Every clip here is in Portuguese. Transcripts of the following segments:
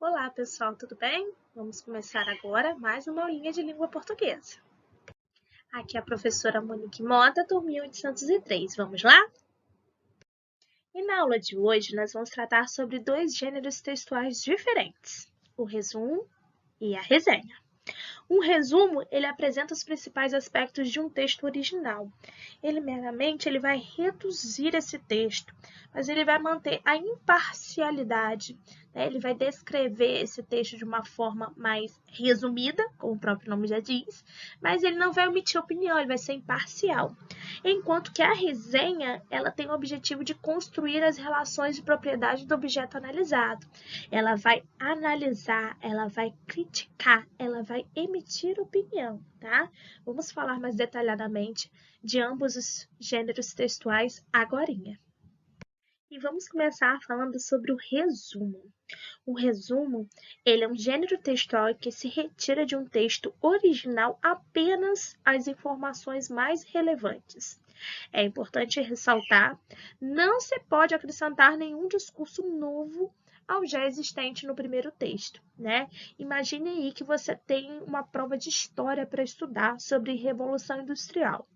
Olá, pessoal, tudo bem? Vamos começar agora mais uma aulinha de língua portuguesa. Aqui é a professora Monique Mota, turminha 803. Vamos lá? E na aula de hoje, nós vamos tratar sobre dois gêneros textuais diferentes, o resumo e a resenha. Um resumo, ele apresenta os principais aspectos de um texto original. Ele vai reduzir esse texto, mas ele vai manter a imparcialidade, né? Ele vai descrever esse texto de uma forma mais resumida, como o próprio nome já diz, mas ele não vai omitir opinião, ele vai ser imparcial. Enquanto que a resenha, ela tem o objetivo de construir as relações de propriedade do objeto analisado. Ela vai analisar, ela vai criticar, ela vai emitir opinião, tá? Vamos falar mais detalhadamente de ambos os gêneros textuais agorinha. E vamos começar falando sobre o resumo. O resumo, ele é um gênero textual que se retira de um texto original apenas as informações mais relevantes. É importante ressaltar, não se pode acrescentar nenhum discurso novo ao já existente no primeiro texto, né? Imagine aí que você tem uma prova de história para estudar sobre Revolução Industrial.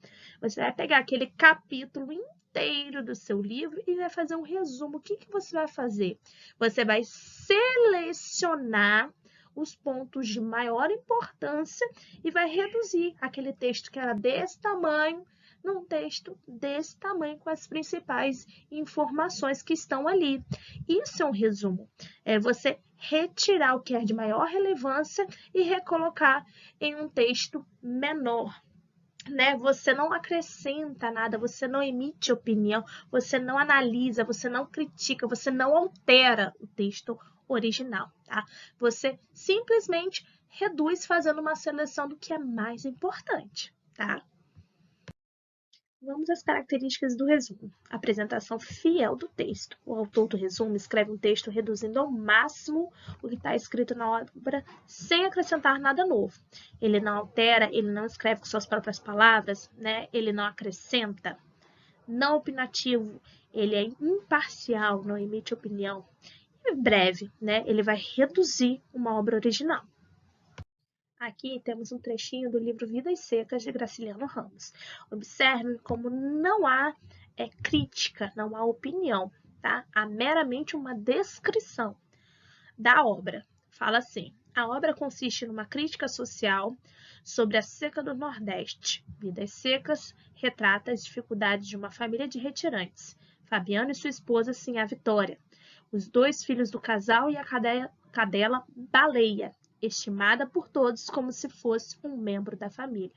Você vai pegar aquele capítulo inteiro do seu livro e vai fazer um resumo. O que você vai fazer? Você vai selecionar os pontos de maior importância e vai reduzir aquele texto que era desse tamanho num texto desse tamanho com as principais informações que estão ali. Isso é um resumo. É você retirar o que é de maior relevância e recolocar em um texto menor. Né? Você não acrescenta nada, você não emite opinião, você não analisa, você não critica, você não altera o texto original, tá? Você simplesmente reduz fazendo uma seleção do que é mais importante, tá? Vamos às características do resumo. Apresentação fiel do texto. O autor do resumo escreve um texto reduzindo ao máximo o que está escrito na obra, sem acrescentar nada novo. Ele não altera, ele não escreve com suas próprias palavras, né? Ele não acrescenta. Não opinativo, ele é imparcial, não emite opinião. E breve, né? Ele vai reduzir uma obra original. Aqui temos um trechinho do livro Vidas Secas, de Graciliano Ramos. Observe como não há crítica, não há opinião, tá? Há meramente uma descrição da obra. Fala assim, a obra consiste numa crítica social sobre a seca do Nordeste. Vidas Secas retrata as dificuldades de uma família de retirantes. Fabiano e sua esposa, sim, a Vitória. Os dois filhos do casal e a cadela Baleia, estimada por todos como se fosse um membro da família.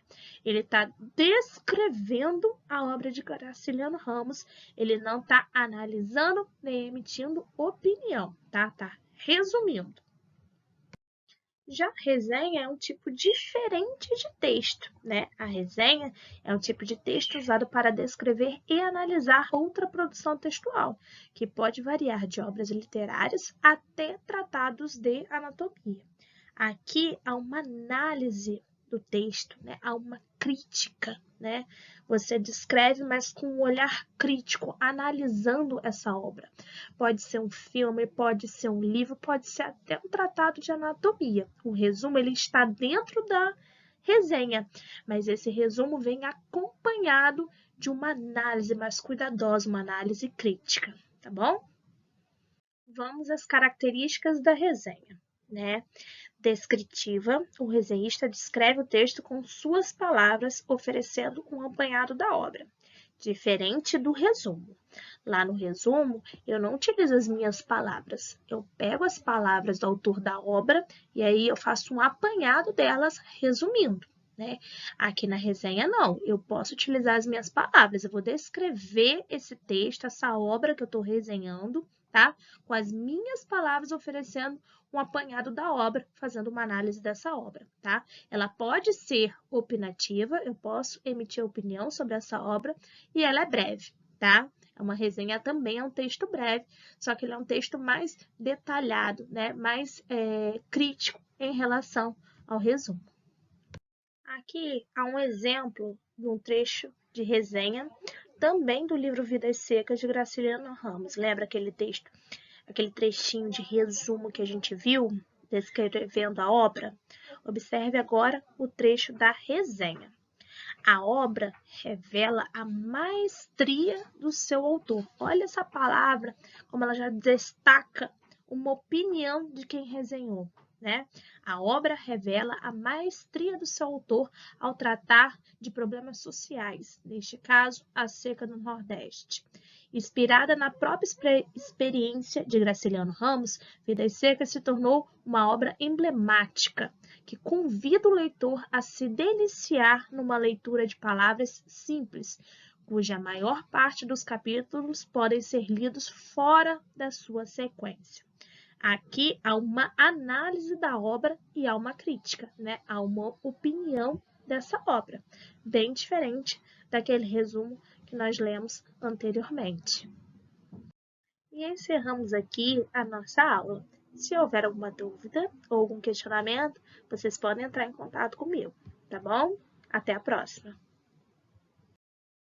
Ele está descrevendo a obra de Graciliano Ramos, ele não está analisando nem emitindo opinião, tá? Tá resumindo. Já a resenha é um tipo diferente de texto, né? A resenha é um tipo de texto usado para descrever e analisar outra produção textual, que pode variar de obras literárias até tratados de anatomia. Aqui há uma análise do texto, né? Há uma crítica, né? Você descreve, mas com um olhar crítico, analisando essa obra. Pode ser um filme, pode ser um livro, pode ser até um tratado de anatomia. O resumo ele está dentro da resenha, mas esse resumo vem acompanhado de uma análise mais cuidadosa, uma análise crítica, tá bom? Vamos às características da resenha, né? Descritiva, o resenhista descreve o texto com suas palavras, oferecendo um apanhado da obra, diferente do resumo. Lá no resumo, eu não utilizo as minhas palavras, eu pego as palavras do autor da obra e aí eu faço um apanhado delas, resumindo. Né? Aqui na resenha, não, eu posso utilizar as minhas palavras, eu vou descrever esse texto, essa obra que eu estou resenhando, tá? Com as minhas palavras, oferecendo um apanhado da obra, fazendo uma análise dessa obra, tá? Ela pode ser opinativa, eu posso emitir opinião sobre essa obra e ela é breve, tá? Uma resenha também é um texto breve, só que ele é um texto mais detalhado, né? Mais crítico em relação ao resumo. Aqui há um exemplo de um trecho de resenha, também do livro Vidas Secas, de Graciliano Ramos. Lembra aquele texto aquele trechinho de resumo que a gente viu, descrevendo a obra, observe agora o trecho da resenha. A obra revela a maestria do seu autor. Olha essa palavra, como ela já destaca uma opinião de quem resenhou, né? A obra revela a maestria do seu autor ao tratar de problemas sociais, neste caso, a seca no Nordeste. Inspirada na própria experiência de Graciliano Ramos, Vidas Secas se tornou uma obra emblemática, que convida o leitor a se deliciar numa leitura de palavras simples, cuja maior parte dos capítulos podem ser lidos fora da sua sequência. Aqui há uma análise da obra e há uma crítica, né? Há uma opinião dessa obra, bem diferente daquele resumo que nós lemos anteriormente. E encerramos aqui a nossa aula. Se houver alguma dúvida ou algum questionamento, vocês podem entrar em contato comigo, tá bom? Até a próxima!